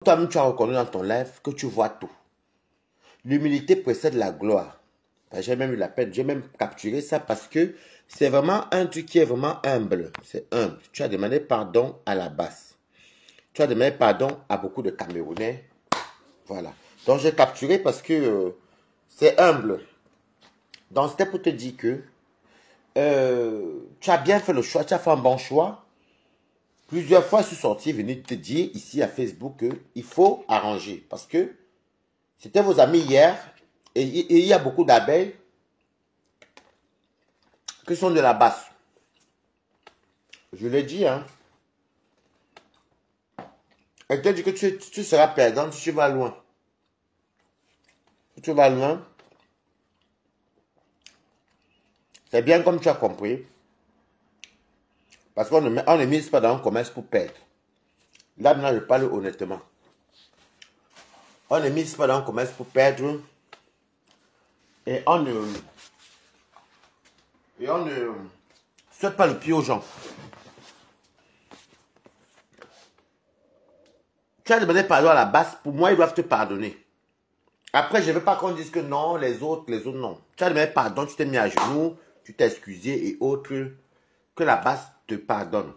Toi-même, tu as reconnu dans ton live que tu vois tout. L'humilité précède la gloire. J'ai même eu la peine, j'ai même capturé ça parce que c'est vraiment un truc qui est vraiment humble. C'est humble. Tu as demandé pardon à la base. Tu as demandé pardon à beaucoup de Camerounais. Voilà. Donc j'ai capturé parce que c'est humble. Donc c'était pour te dire que tu as bien fait le choix, tu as fait un bon choix. Plusieurs fois, je suis sorti venir te dire ici à Facebook qu'il faut arranger. Parce que c'était vos amis hier et il y a beaucoup d'abeilles qui sont de la basse. Je l'ai dit, hein. Elle te dit que tu seras perdant si tu vas loin. Si tu vas loin, c'est bien comme tu as compris. Parce qu'on ne mise pas dans un commerce pour perdre. Là, maintenant, je parle honnêtement. On ne mise pas dans un commerce pour perdre. Et on ne souhaite pas le pied aux gens. Tu as demandé pardon à la base. Pour moi, ils doivent te pardonner. Après, je ne veux pas qu'on dise que non, les autres non. Tu as demandé pardon, tu t'es mis à genoux, tu t'es excusé et autres. Que la base te pardonne.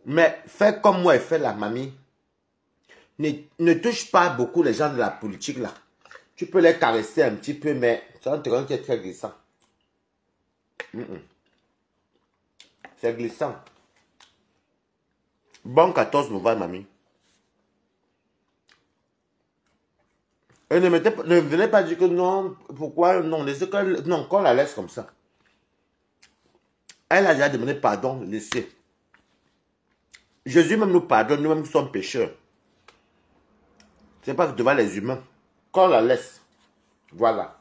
Mais fais comme moi et fais la mamie. Ne touche pas beaucoup les gens de la politique là. Tu peux les caresser un petit peu, mais c'est un terrain qui est très glissant. C'est glissant. Bon 14 novembre, mamie. Et ne venez pas dire que non, pourquoi non, non, qu'on la laisse comme ça. Elle a déjà demandé pardon, laissez. Jésus même nous pardonne, nous-mêmes qui sommes pécheurs. C'est pas devant les humains. Qu'on la laisse. Voilà.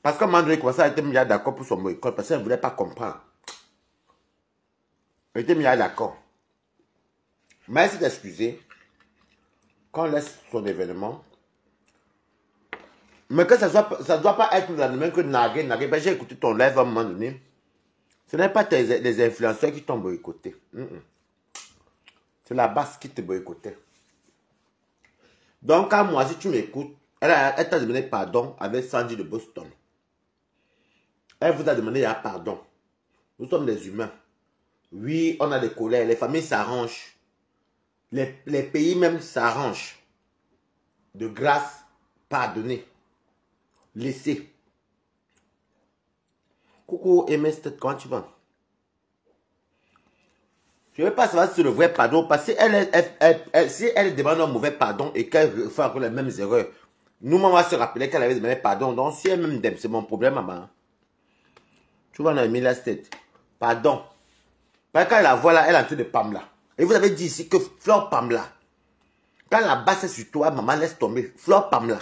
Parce qu'à un moment donné, il commençait à être mis d'accord pour son boycott parce qu'elle ne voulait pas comprendre. Elle était mis d'accord. Mais elle s'est excusée. Quand on laisse son événement. Mais que ça ne doit pas être le lendemain que naguer. Ben, j'ai écouté ton live à un moment donné. Ce n'est pas les influenceurs qui t'ont boycotté. C'est la base qui te boycottait. Donc, à moi, si tu m'écoutes, elle t'a demandé pardon avec Sandy de Boston. Elle vous a demandé pardon. Nous sommes des humains. Oui, on a des colères. Les familles s'arrangent. Les pays même s'arrangent. De grâce, pardonnez. Laissez. Coucou, Emestet, comment tu vas? Je ne veux pas savoir si c'est le vrai pardon. Parce que si elle demande un mauvais pardon et qu'elle fait encore les mêmes erreurs, nous, on va se rappeler qu'elle avait demandé pardon. Donc, si elle même c'est mon problème, maman. Tu vois, on a mis la tête. Pardon. Parce que quand elle la voit là, elle est en train de Pamela. Et vous avez dit ici que Fleur Pamela. Quand la basse est sur toi, maman laisse tomber. Fleur Pamela.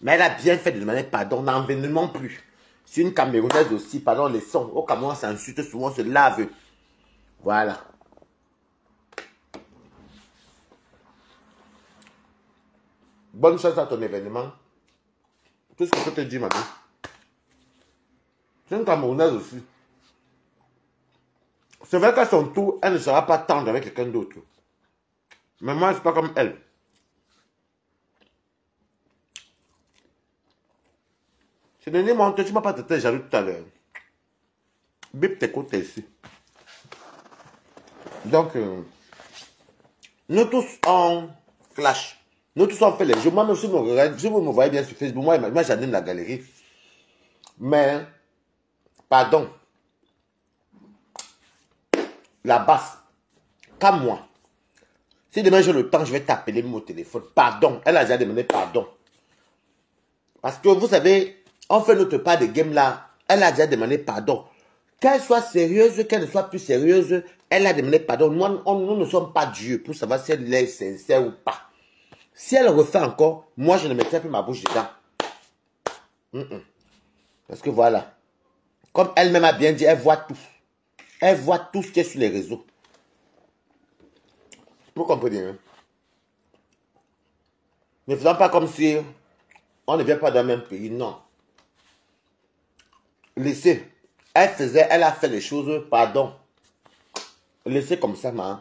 Mais elle a bien fait de demander pardon. N'envenimons plus. C'est une Camerounaise aussi. Pardon, les sons. Au Cameroun, on s'insulte souvent, on se lave. Voilà. Bonne chance à ton événement. Tout ce que je peux te dire, maman. C'est une Camerounaise aussi. C'est vrai qu'à son tour, elle ne sera pas tendre avec quelqu'un d'autre. Mais moi, c'est pas comme elle. C'est Denis Monte, tu m'as pas été jaloux tout à l'heure. Bip tes côtés ici. Donc, nous tous en clash. Nous tous on fait les jeux. Moi, si vous me voyez bien sur Facebook, moi j'anime la galerie. Mais, pardon. La basse. Comme moi. Si demain j'ai le temps, je vais t'appeler mon téléphone. Pardon. Elle a déjà demandé pardon. Parce que vous savez, on fait notre part de game là. Elle a déjà demandé pardon. Qu'elle soit sérieuse, qu'elle ne soit plus sérieuse, elle a demandé pardon. Nous ne sommes pas Dieu pour savoir si elle est sincère ou pas. Si elle refait encore, moi je ne mettrai plus ma bouche dedans. Parce que voilà. Comme elle-même a bien dit, elle voit tout. Elle voit tout ce qui est sur les réseaux. Vous comprenez, hein? Ne faisons pas comme si on ne vient pas dans le même pays, non. Laissez. Elle a fait les choses, pardon. Laissez comme ça, maman.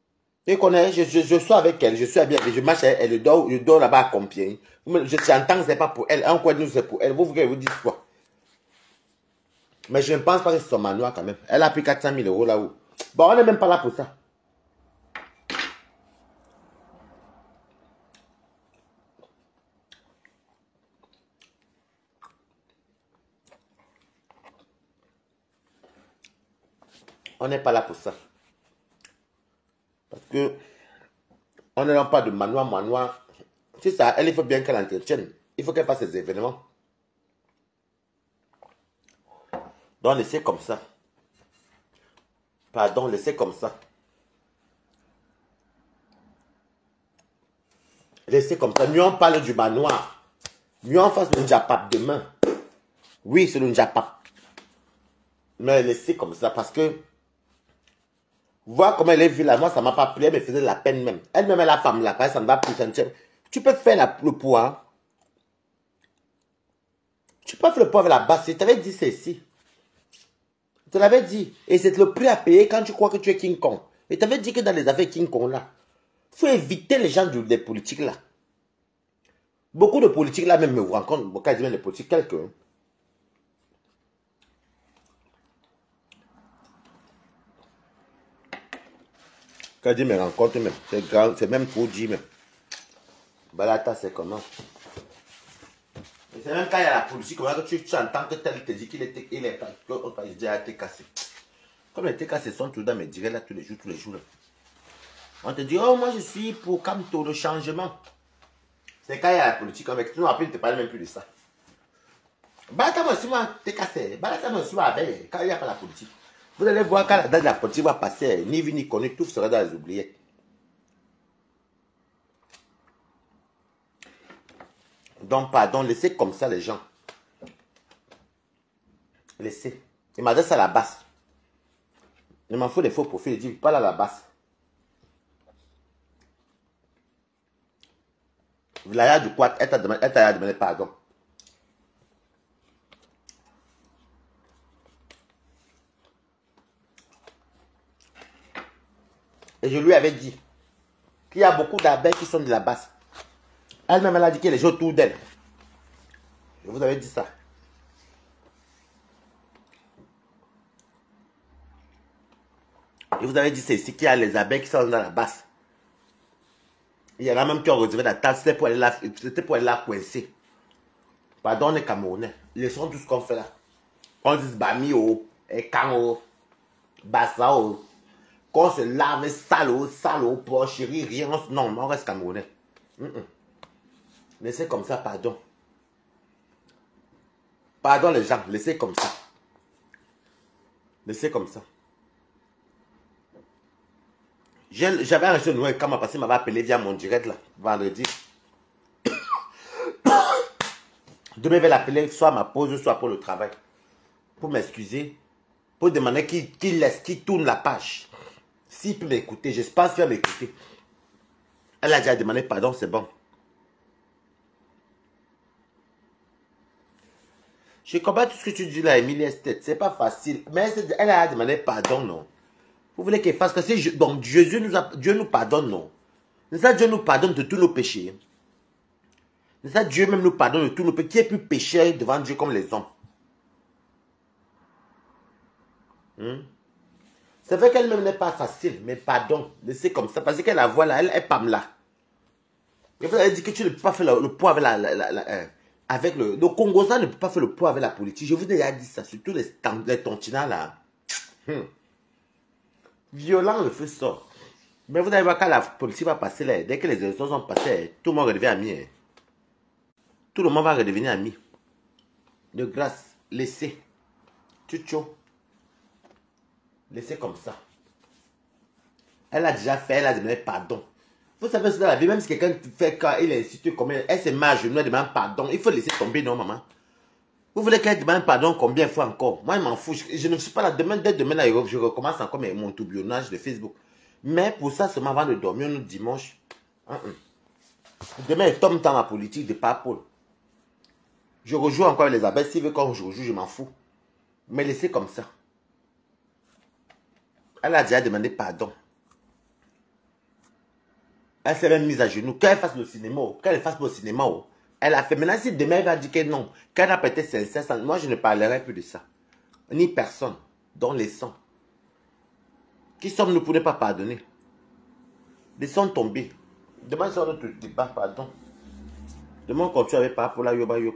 Tu connais, je suis avec elle, je suis bien, je marche, elle dort là-bas à Compiègne. J'entends que ce n'est pas pour elle, un coin de nous c'est pour elle. Vous voulez vous dire quoi? Mais je ne pense pas que c'est son manoir quand même. Elle a pris 400 000 euros là-haut. Bon, on n'est même pas là pour ça. On n'est pas là pour ça. Parce que on n'est pas de manoir. C'est ça, elle, il faut bien qu'elle entretienne. Il faut qu'elle fasse ses événements. Donc, laissez comme ça. Pardon, laissez comme ça. Laissez comme ça. Mieux on parle du manoir. Mieux on fasse le njapap demain. Oui, c'est le njapap. Mais laissez comme ça parce que voir comment elle est vue là, moi ça m'a pas plu, elle me faisait de la peine même. Elle-même, la femme là, ça ne va plus. Tu peux faire le poids. Tu peux faire le poids avec la basse. Je t'avais dit ceci. Je te l'avais dit. Et c'est le prix à payer quand tu crois que tu es King Kong. Et je t'avais dit que dans les affaires King Kong là, il faut éviter les gens des politiques là. Beaucoup de politiques là même me rencontrent, quasiment des politiques, quelqu'un. Quand je me rencontre même, c'est grand, c'est même pour dire même. Balata, c'est comment? C'est même quand il y a la politique, comment que tu entends que tel te dit qu'il est déjà été cassé. Comme les TKC sont tout dans mes directs là tous les jours là. On te dit, oh moi je suis pour Camto, le changement. C'est quand il y a la politique, avec nous après ne te parle même plus de ça. Balata moi aussi moi TKC, Balata moi aussi moi quand il n'y a pas la politique. Vous allez voir quand la date de la politique va passer, ni vu ni connu, tout sera dans les oubliettes. Donc pardon, laissez comme ça les gens. Laissez. Il m'adresse à la basse. Il m'en faut des faux profils, il dit, pas à la basse. Vlaya du Quat, elle t'a demandé pardon. Et je lui avais dit qu'il y a beaucoup d'abeilles qui sont de la basse. Elle-même, elle a dit qu'elle est jouée autour d'elle. Je vous avais dit ça. Et vous avez dit c'est ici qu'il y a les abeilles qui sont dans la basse. Il y en a même qui ont retiré la table, c'était pour aller là coincer. Pardon, les Camerounais. Ils sont tout ce qu'on fait là. On dit Bami oh, et Kang Bassa oh. Qu'on se lave sale oh, porcherie, rien. Non, on reste Camerounais. Laissez comme ça, pardon. Pardon les gens, laissez comme ça. Laissez comme ça. J'avais un jeune Noël quand ma passé m'avait appelé via mon direct là, vendredi. Demain, je vais l'appeler soit à ma pause, soit pour le travail. Pour m'excuser. Pour demander qu'il tourne la page. S'il peut m'écouter, j'espère qu'il va m'écouter. Elle a déjà demandé pardon, c'est bon. Je comprends tout ce que tu dis là, Emilie Estet. C'est pas facile. Mais elle a demandé pardon, non. Vous voulez qu'elle fasse que si donc Dieu nous pardonne, non. C'est ça, Dieu nous pardonne de tous nos péchés. C'est ça, Dieu même nous pardonne de tous nos péchés. Qui est plus pécheur devant Dieu comme les hommes? C'est vrai qu'elle-même n'est pas facile, mais pardon, laissez comme ça, parce que la voix là, elle est pas là. Et vous avez dit que tu ne peux pas faire le poids avec le Congosan ne peut pas faire le poids avec la politique. Je vous ai déjà dit ça, surtout les tontinats là. Violent, le feu sort. Mais vous allez voir quand la politique va passer là, dès que les élections sont passées, tout le monde redevient ami. Tout le monde va redevenir ami. De grâce, laissez. Tucho. Laissez comme ça. Elle a déjà fait, elle a demandé pardon. Vous savez, c'est dans la vie, même si quelqu'un fait quand il insiste combien, elle se met à genoux, elle demande pardon. Il faut laisser tomber, non, maman. Vous voulez qu'elle demande pardon combien de fois encore? Moi, je m'en fous. Je ne suis pas là. Dès demain, là, je recommence encore mon tourbillonnage de Facebook. Mais pour ça, seulement avant de dormir, nous, dimanche. Demain, il tombe dans ma politique de Paul. Je rejoue encore avec les abeilles. S'il veut quand je rejoue, je m'en fous. Mais laissez comme ça. Elle a déjà demandé pardon. Elle s'est même mise à genoux. Qu'elle fasse le cinéma, qu'elle fasse le cinéma. Elle a fait. Maintenant, si demain elle va dire que non, qu'elle n'a pas été sincère, moi je ne parlerai plus de ça. Ni personne, dont les sangs. Qui sommes-nous pour ne pas pardonner? Laissons tomber. Demain, c'est notre débat, pardon. Demain, on continue avec par rapport à Yoba Yob.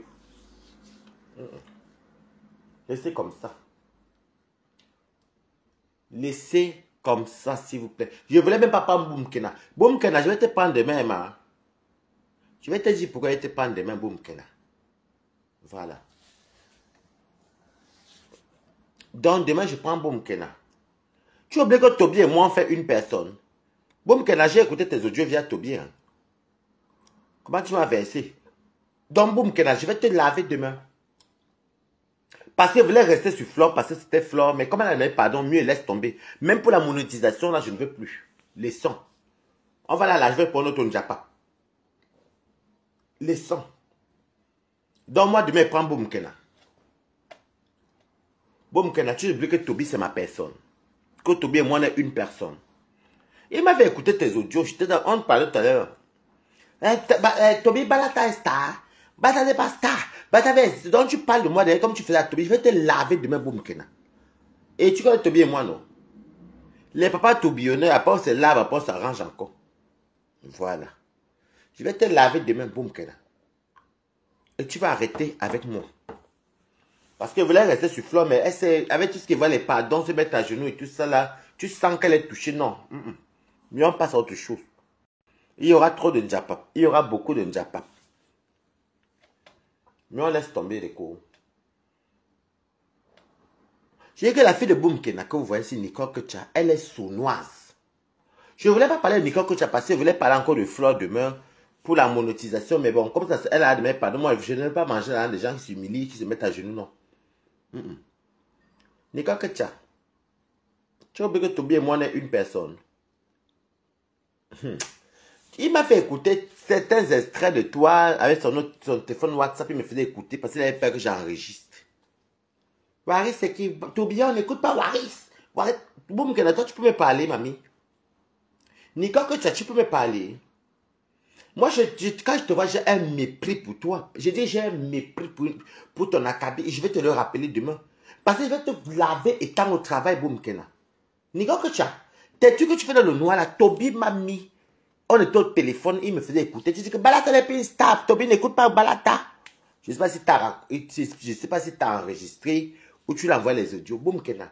Laissez comme ça. Laissez comme ça, s'il vous plaît. Je ne voulais même pas prendre Boumkena. Boumkena, je vais te prendre demain, ma. Je vais te dire pourquoi je te prends demain, Boumkena. Voilà. Donc, demain, je prends Boumkena. Tu oublies que Toby et moi, on fait une personne. Boumkena, j'ai écouté tes audios via Toby. Hein. Comment tu m'as versé? Donc, Boumkena, je vais te laver demain. Parce que je voulais rester sur Flore, parce que c'était Flore. Mais comme elle a donné pardon, mieux laisse tomber. Même pour la monétisation, là, je ne veux plus. Laissons. On va la laver pour notre Njapa. Laissons. Donc, moi, demain, je prends Boumkena. Boumkena, tu oublies que Toby, c'est ma personne. Que Toby et moi, on est une personne. Il m'avait écouté tes audios. On parlait tout à l'heure. Toby, Balata est star. Balata n'est pas star. Donc tu parles de moi d'ailleurs comme tu faisais à Toby. Je vais te laver demain, Boumkena. Et tu connais Toby et moi, non? Les papas tourbillonneurs, après on se lave, après on s'arrange encore. Voilà. Je vais te laver demain, Boumkena. Et tu vas arrêter avec moi. Parce qu'elle voulait rester sur Flore, mais elle avec tout ce qui va les pardons, se mettre à genoux et tout ça là, tu sens qu'elle est touchée. Non. Mais on passe à autre chose. Il y aura trop de Njapap. Il y aura beaucoup de Njapap. Mais on laisse tomber les cours. J'ai que la fille de Boumkena que vous voyez ici, Nicole Kocha, elle est sournoise. Je ne voulais pas parler de Nicole Kocha parce que je voulais parler encore de Flore demain pour la monétisation. Mais bon, comme ça, elle a demain, pardon, moi, je ne vais pas manger là des gens qui s'humilient, qui se mettent à genoux, non. Nicole Kocha, tu as oublié que Toby et moi, on est une personne. Il m'a fait écouter certains extraits de toi avec son téléphone WhatsApp. Il me faisait écouter parce qu'il avait peur que j'enregistre. Waris, c'est qui? Toby, on n'écoute pas Waris. Boumkena, toi, tu peux me parler, mamie. Nicole Kocha, tu peux me parler. Moi, quand je te vois, j'ai un mépris pour toi. Je dis, j'ai un mépris pour ton acabit. Et je vais te le rappeler demain. Parce que je vais te laver étant au travail, Boumkena. Nicole Kocha, t'es-tu que tu fais dans le noir là? Toby m'a mis. On était au téléphone, il me faisait écouter. Tu dis que Balata n'est plus stable. Toby n'écoute pas Balata. Je ne sais pas si tu as enregistré ou tu l'envoies les audios. Boumkena.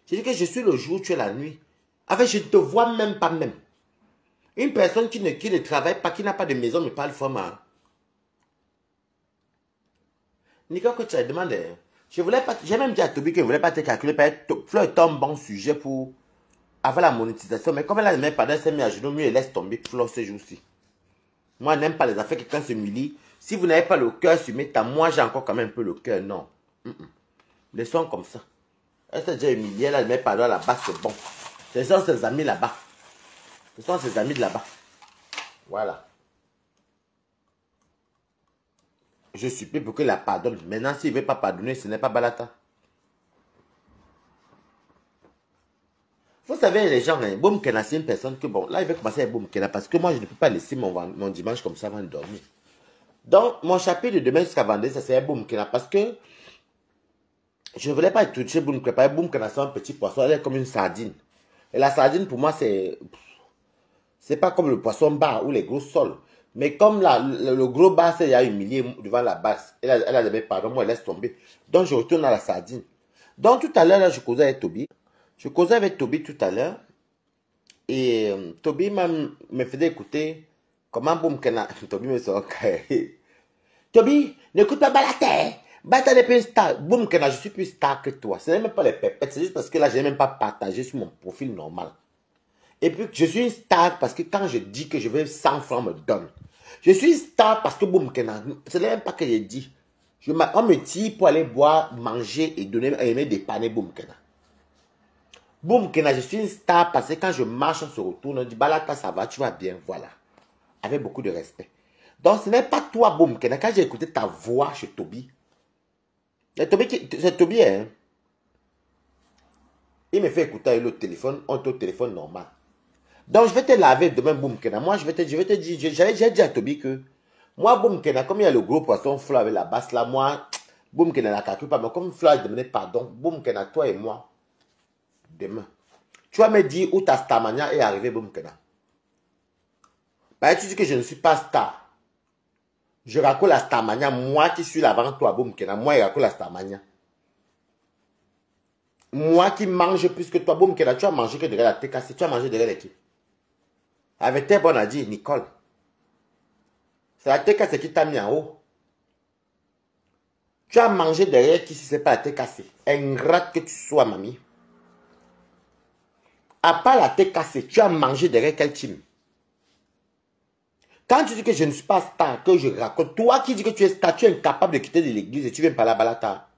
Je dis que je suis le jour, tu es la nuit. En fait, je ne te vois même pas même. Une personne qui ne travaille pas, qui n'a pas de maison, me parle format. Nicolas, que tu as demandé. Je voulais pas. J'ai même dit à Toby que je ne voulais pas te calculer. Fleur est un bon sujet pour avoir la monétisation. Mais comme elle a les mains pas elle s'est mise à genoux, mieux elle laisse tomber Fleur ce jour-ci. Moi, je n'aime pas les affaires qui quand se m'humilie. Si vous n'avez pas le cœur sur mes temps, moi j'ai encore quand même un peu le cœur. Non. Laissons comme ça. Elle s'est déjà humiliée, elle a les mains pas là-bas, c'est bon. Ce sont ses amis là-bas. Ce sont ses amis de là-bas. Voilà. Je supplie pour qu'il la pardonne. Maintenant, s'il ne veut pas pardonner, ce n'est pas Balata. Vous savez, les gens, hein, Boumkena, c'est une personne que, bon, là, il veut commencer avec Boumkena parce que moi, je ne peux pas laisser mon dimanche comme ça avant de dormir. Donc, mon chapitre de demain jusqu'à vendredi, ça serait Boumkena parce que je ne voulais pas toucher Boumkena. Boumkena, c'est un petit poisson, elle est comme une sardine. Et la sardine, pour moi, c'est pas comme le poisson bar ou les gros sols. Mais comme le gros bar s'est humilié devant la basse, elle a dit, pardon, moi, elle laisse tomber. Donc, je retourne à la sardine. Donc, tout à l'heure, là, je causais avec Toby. Je causais avec Toby tout à l'heure. Et Toby me faisait écouter comment Boumkena. Toby me sort. Toby, n'écoute pas Balata. Balata n'est plus star. Boumkena, je suis plus star que toi. Ce n'est même pas les pépettes. C'est juste parce que là, je n'ai même pas partagé sur mon profil normal. Et puis, je suis une star parce que quand je dis que je veux 100 francs, me donne. Je suis une star parce que Boumkena, ce n'est même pas que j'ai dit. On me tire pour aller boire, manger et donner, aimer dépanner Boumkena. Boumkena, je suis une star parce que quand je marche, on se retourne, on dit, Balata, ça va, tu vas bien, voilà. Avec beaucoup de respect. Donc, ce n'est pas toi, Boumkena. Quand j'ai écouté ta voix chez Toby, c'est Toby, hein. Il me fait écouter avec le téléphone, on est au téléphone normal. Donc, je vais te laver demain, Boum Kena. Moi, je vais te dire, j'ai dit à Toby que, moi, Boum Kena, comme il y a le gros poisson Flo avec la basse là, moi, Boum Kena n'a qu'à pas, mais comme Flo a demandé pardon, Boum Kena, toi et moi, demain, tu vas me dire où ta Starmania est arrivée, Boum Kena. Bah, tu dis que je ne suis pas star. Je raconte la Starmania, moi qui suis là avant toi, Boum Kena, moi, je raconte la Starmania. Moi qui mange plus que toi, Boum Kena, tu as mangé que derrière la TKC, tu as mangé derrière l'équipe. Avec tes bonnes à dire, Nicole. C'est la TKC qui t'a mis en haut. Tu as mangé derrière qui si c'est pas la TKC. Ingrate que tu sois, mamie. À part la TKC, tu as mangé derrière quel team? Quand tu dis que je ne suis pas star, que je raconte, toi qui dis que tu es star, tu es incapable de quitter de l'église et tu viens par la balata.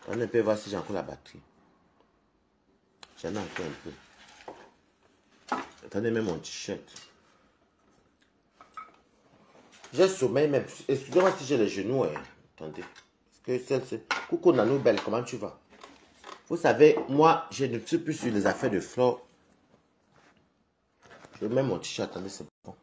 On peut voir si j'ai encore la batterie. J'en ai encore un peu. Attendez même mon t-shirt. J'ai sommeil même. Excusez-moi si j'ai les genoux. Attendez. Coucou Nanou Belle, comment tu vas? Vous savez, moi, je ne suis plus sur les affaires de Flore. Je mets mon t-shirt. Attendez, c'est bon.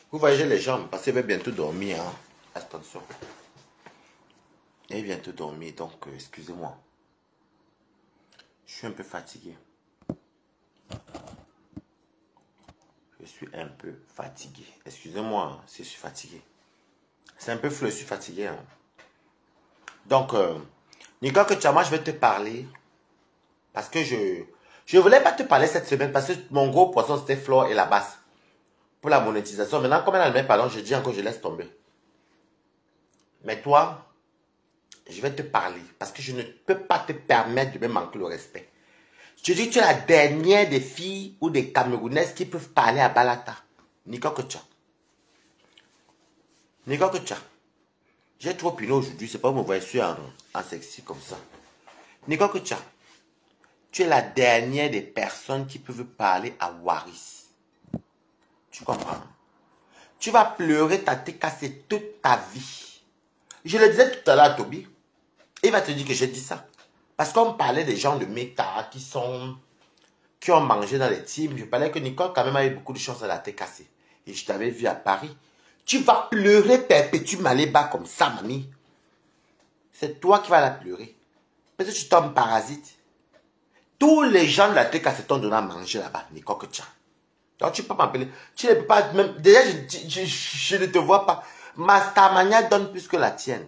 Vous voyez les jambes parce qu'il va bientôt dormir. Hein? Attention. Il va bientôt dormir, donc excusez-moi. Je suis un peu fatigué. Je suis un peu fatigué. Excusez-moi si je suis fatigué. C'est un peu flou, je suis fatigué. Hein? Donc, Nicole Kochama, je vais te parler. Parce que je voulais pas te parler cette semaine. Parce que mon gros poisson, c'était Flore et la basse. Pour la monétisation. Maintenant, comme elle a le même pardon, je dis encore, je laisse tomber. Mais toi, je vais te parler. Parce que je ne peux pas te permettre de me manquer le respect. Je dis que tu es la dernière des filles ou des Camerounaises qui peuvent parler à Balata. Nicole Kocha. Nicole Kocha. J'ai trop piné aujourd'hui. C'est pas me voir en sexy comme ça. Nicole Kocha. Tu es la dernière des personnes qui peuvent parler à Waris. Tu comprends? Tu vas pleurer ta tête cassée toute ta vie. Je le disais tout à l'heure à Toby. Il va te dire que j'ai dit ça. Parce qu'on parlait des gens de méta qui ont mangé dans les teams. Je parlais que Nicole quand même a eu beaucoup de chance à la tête cassée. Et je t'avais vu à Paris. Tu vas pleurer perpétuellement les bas comme ça, mamie. C'est toi qui vas la pleurer. Parce que tu tombes parasite. Tous les gens de la tête cassée t'ont donné à manger là-bas, Nicole Kocha. Donc tu peux m'appeler. Tu ne peux pas même. Déjà, je ne te vois pas. Ma Starmania donne plus que la tienne.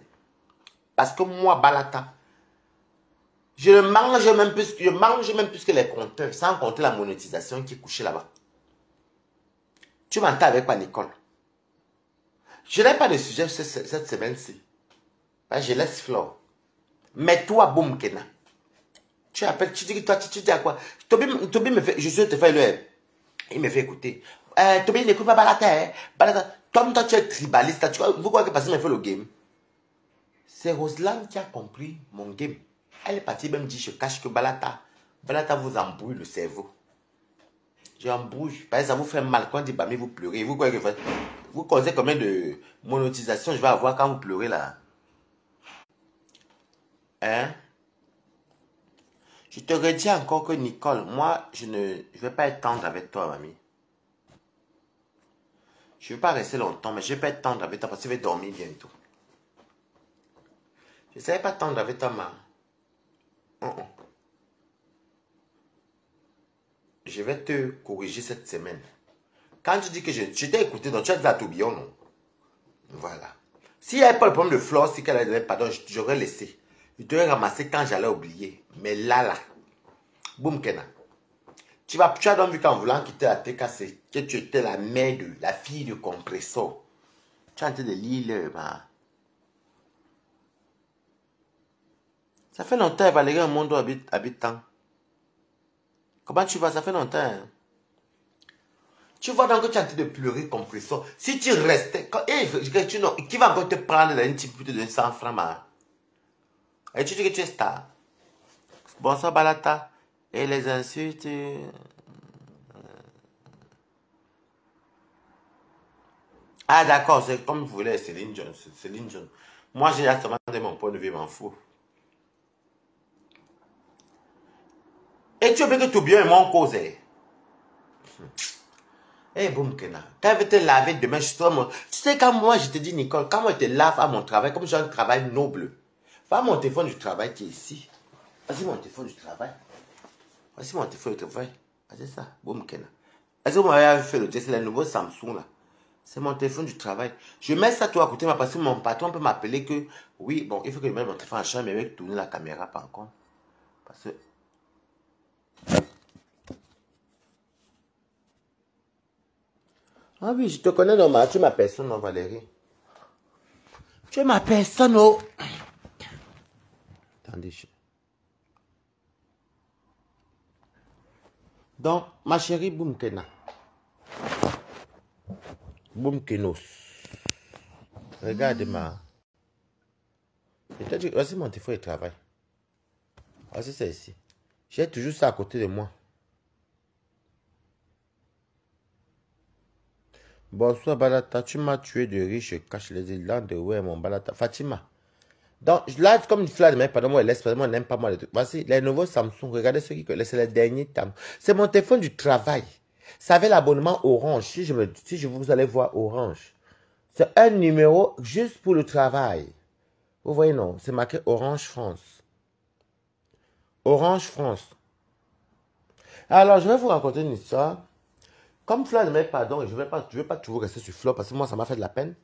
Parce que moi, Balata, je mange même plus que les compteurs, sans compter la monétisation qui est couchée là-bas. Tu m'entends avec quoi, Nicole? Je n'ai pas de sujet cette semaine-ci. Je laisse Flore. Mais toi, Boum Kena, tu appelles, tu dis que toi, tu dis à quoi? Toby me fait, je suis te faire le. Il me fait écouter. Toby n'écoute pas Balata. Hein? Balata. Comme toi, tu es tribaliste, vous croyez que parce qu'il me fait le game? C'est Roselyne qui a compris mon game. Elle est partie même dire, je cache que Balata vous embrouille le cerveau. J'embrouille. Par exemple, ça vous fait mal quand on dit, bah, mais vous pleurez. Vous croyez que vous connaissez combien de monétisation je vais avoir quand vous pleurez là? Hein? Je te redis encore que Nicole, moi, je ne vais pas être tendre avec toi, mamie. Je ne vais pas rester longtemps, mais je ne vais pas être tendre avec toi parce que je vais dormir bientôt. Je ne savais pas tendre avec toi, ma. Je vais te corriger cette semaine. Quand tu dis que je t'ai écouté, donc tu as dit à Tourbillon, non? Voilà. S'il n'y avait pas le problème de Flore, si qu'elle avait donné pardon, j'aurais laissé. Je t'aurais ramassé quand j'allais oublier. Mais là, boum, Kena. Tu as donc vu qu'en voulant quitter la TKC, que tu étais la mère de la fille de compressor. Tu es en train de lire Ça fait longtemps, Valérie, un monde habitant. Comment tu vas? Ça fait longtemps. Hein? Tu vois donc que tu es en train de pleurer compressor. Si tu restais, qui va encore te prendre dans une petite pute de 100 francs, ma? Et tu dis que tu es star. Bonsoir, Balata. Et les insultes. Ah, d'accord, c'est comme vous voulez, Céline John. Céline John. Moi, j'ai seulement de mon point de vue, m'en fous. Et tu veux que tout bien et mon cause. Eh, boum, Kena. Quand je vais te laver demain, justement, tu sais, quand moi, je te dis, Nicole, quand moi, je te lave à mon travail, comme j'ai un travail noble, va mon téléphone du travail qui est ici. Vas-y, mon téléphone du travail. Voici mon téléphone du travail. Ah, c'est ça, boum, Kena. Est-ce que vous m'avez fait le test, c'est le nouveau Samsung, là. C'est mon téléphone du travail. Je mets ça toi à côté, parce que mon patron peut m'appeler que, oui, bon, il faut que je mette mon téléphone en chambre, mais avec tourner la caméra, par contre. Parce que... Ah oui, je te connais normal. Tu es ma personne, non, Valérie? Tu es ma personne, oh. Attendez. Donc, ma chérie Boumkena. Boumkenos. Regarde-moi. Voici mon téléphone de travail. Voici ça ici. J'ai toujours ça à côté de moi. Bonsoir Balata, tu m'as tué de riche, cache les élans de ouais mon Balata. Fatima. Donc là, comme une fleur de main, pardon, moi, moi, n'aime pas moi les trucs. Voici les nouveaux Samsung, regardez ceux qui connaissent, c'est les derniers temps. C'est mon téléphone du travail. Ça avait l'abonnement Orange. Si je vous allez voir Orange. C'est un numéro juste pour le travail. Vous voyez, non, c'est marqué Orange France. Orange France. Alors, je vais vous raconter une histoire. Comme Flo ne met pardon, je ne vais pas toujours rester sur Flo parce que moi, ça m'a fait de la peine.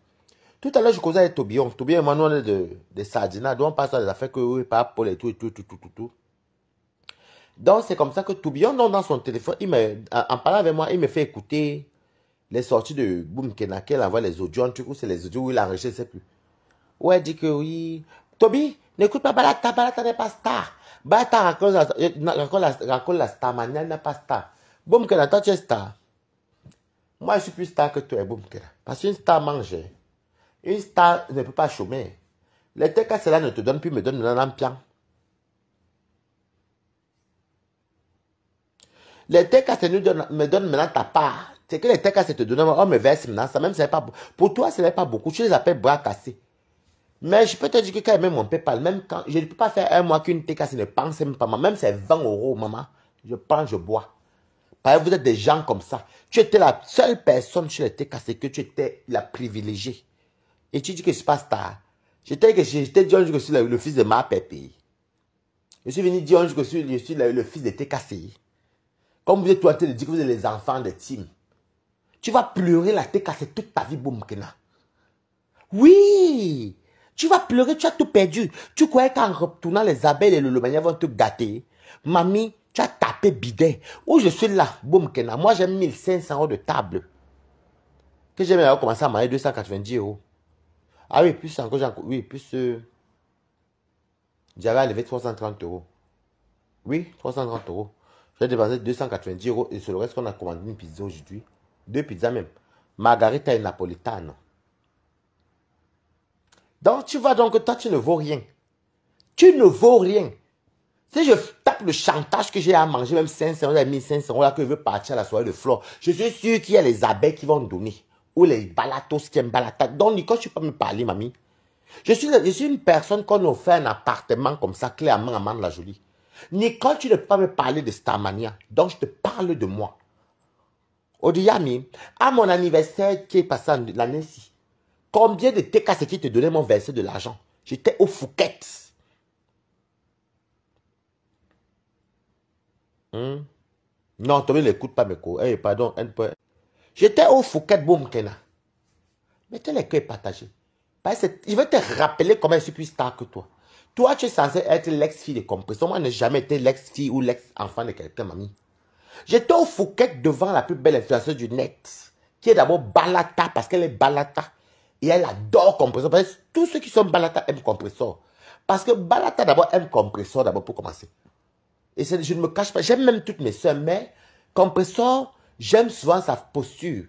Tout à l'heure, je causais avec Tobion. Tobion et moi, nous, on est de Sardina. Donc, on passe à des affaires que oui, par Paul et tout, et tout, tout, tout, tout, tout. Donc, c'est comme ça que Tobion, dans son téléphone, en parlant avec moi, il me fait écouter les sorties de Boom Kenake. Il envoie les audios. Du coup, c'est les audios où il enregistre, je ne sais plus. Ouais, dit que oui. Toby, n'écoute pas Balata, Balata n'est pas star. Balata raconte la star, Mania n'est pas star. Boom Kenake, toi, tu es star. Moi, je suis plus star que toi, Boum Kenake. Parce qu'une star mange. Une star ne peut pas chômer. Les TK, cela ne te donne plus, me donne un pian. Les TK, me donne maintenant ta part. C'est que les TK, c'est te donner, on me verse maintenant. Ça même, c'est pas, pour toi, ce n'est pas beaucoup. Tu les appelles bras cassés. Mais je peux te dire que quand même mon PayPal, même quand je ne peux pas faire un mois qu'une TK, ne pense même pas. Même c'est 20 €, maman. Je prends, je bois. Parce que vous êtes des gens comme ça. Tu étais la seule personne sur les TK, c'est que tu étais la privilégiée. Et tu dis que je ne suis pas star. J'étais dit que je suis le fils de ma pépé. Je suis venu dire que je suis le fils de TKCI. Comme vous êtes toi, tu dis que vous êtes les enfants de team. Tu vas pleurer la TKC toute ta vie, Boumkena. Oui! Tu vas pleurer, tu as tout perdu. Tu croyais qu'en retournant les abeilles et le lomania vont te gâter. Mamie, tu as tapé bidet. Où je suis là, Boumkena. Moi, j'ai 1500 € de table. Que j'ai même commencé à manger 290 €. Ah oui, plus encore, oui, plus j'avais enlevé 330 €. Oui, 330 €. J'ai dépensé 290 € et c'est le reste qu'on a commandé une pizza aujourd'hui. 2 pizzas même. Margarita et napolitano. Donc tu vois donc toi tu ne vaux rien. Tu ne vaux rien. Si je tape le chantage que j'ai à manger, même 500 €, 1500 € là que je veux partir à la soirée de flore, je suis sûr qu'il y a les abeilles qui vont donner. Ou les balatos qui aiment balata. Donc Nicole, tu peux me parler, mamie. Je suis une personne qu'on a offert un appartement comme ça, clairement à Amande la Jolie. Nicole, tu ne peux pas me parler de Starmania. Donc, je te parle de moi. Odiami, à mon anniversaire qui est passé l'année-ci, combien de TK qui te donnaient mon versé de l'argent? J'étais au Fouquet. Non, Tommy n'écoute pas mes cours. Hey, pardon. J'étais au Fouquet, boum, Kena. Mettez les cœurs partagés. Je vais te rappeler comment je suis plus star que toi. Toi, tu es censé être l'ex-fille de Compression. Moi, je n'ai jamais été l'ex-fille ou l'ex-enfant de quelqu'un, mamie. J'étais au Fouquet devant la plus belle influenceuse du net, qui est d'abord Balata, parce qu'elle est Balata. Et elle adore Compressor. Parce que tous ceux qui sont Balata aiment Compressor. Parce que Balata d'abord aime Compressor, d'abord pour commencer. Et je ne me cache pas, j'aime même toutes mes soeurs, mais Compressor, j'aime souvent sa posture.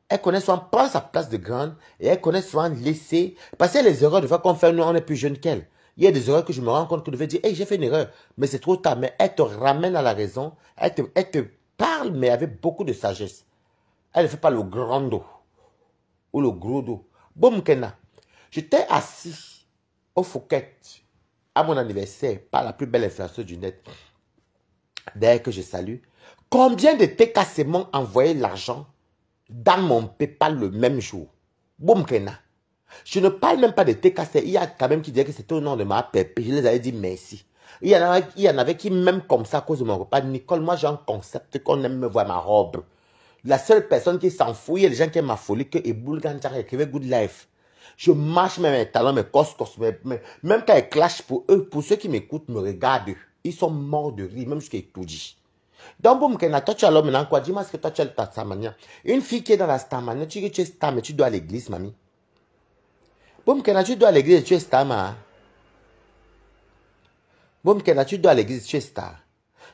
Elle connaît souvent, prend sa place de grande, et elle connaît souvent laisser. Parce qu'il y a les erreurs de fois qu'on fait, nous, on est plus jeune qu'elle. Il y a des erreurs que je me rends compte que je vais dire, hey, j'ai fait une erreur, mais c'est trop tard. Mais elle te ramène à la raison, elle te parle, mais avec beaucoup de sagesse. Elle ne fait pas le grand dos. ou le gros dos. Boum Kena. J'étais assis au Fouquet à mon anniversaire par la plus belle influenceuse du net. D'ailleurs que je salue. Combien de TKC m'ont envoyé l'argent dans mon PayPal le même jour? Boum Kena. Je ne parle même pas de TKC. Il y a quand même qui disaient que c'était au nom de ma pépé. Je les avais dit merci. Il y en avait qui, même comme ça, à cause de mon repas, Nicole, moi j'ai un concept qu'on aime me voir ma robe. La seule personne qui s'en fout, il y a des gens qui aiment ma folie, que Eboul Ganjar écrivait Good Life. Je marche même mes talons, mes costos, même quand ils clashent pour eux, pour ceux qui m'écoutent, me regardent. Ils sont morts de rire, même jusqu'à tout dit. Donc, boum, toi tu as l'homme maintenant quoi? Dis-moi ce que toi tu as le Starmania. Une fille qui est dans la Starmania, tu dis que tu es star, mais tu dois à l'église, mamie. Boum, tu dois à l'église, tu es star, ma. Boum, tu dois à l'église, tu es star.